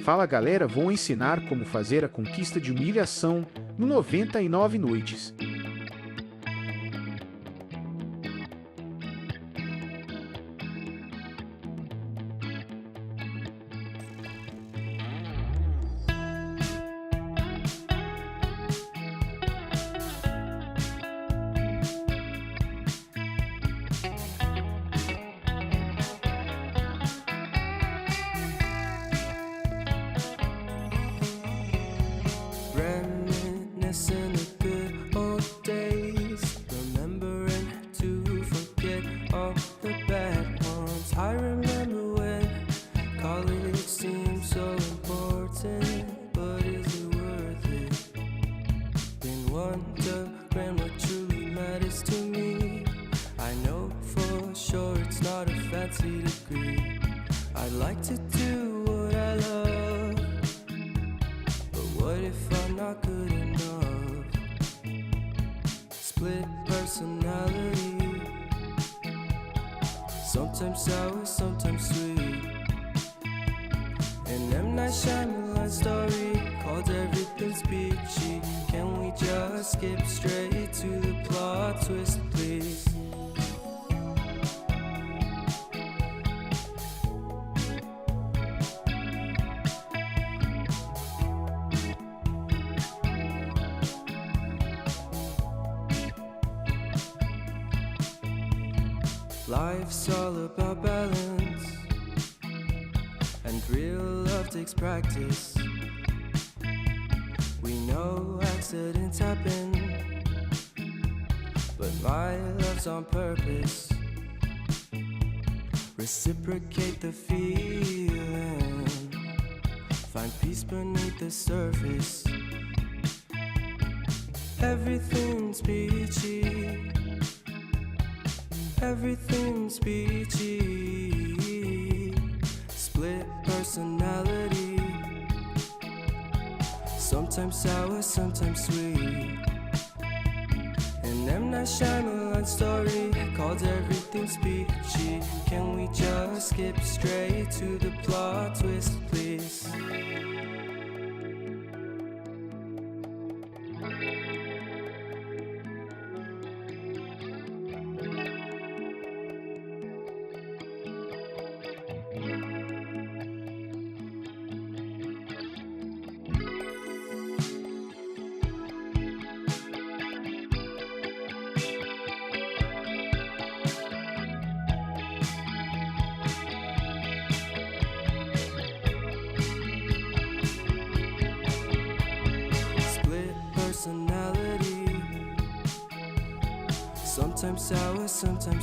Fala galera, vou ensinar como fazer a conquista de humilhação no 99 noites. Reminiscing the good old days, remembering to forget all the bad ones. I remember when college seemed so important, but is it worth it? Been wondering what truly matters to me. I know for sure it's not a fancy degree. I'd like to do what I love, but what if I'm not good enough? Split personality, sometimes sour, sometimes sweet. An M. Night Shyamalan story called Everything's Peachy. Can we just skip straight to the plot twist, please? Life's all about balance, and real love takes practice. We know accidents happen, but my love's on purpose. Reciprocate the feeling, find peace beneath the surface. Everything's peachy, everything's peachy. Split personality, sometimes sour, sometimes sweet. An M. Night Shyamalan story called Everything's Peachy. Can we just skip straight to the plot twist, please? Personality, sometimes sour, sometimes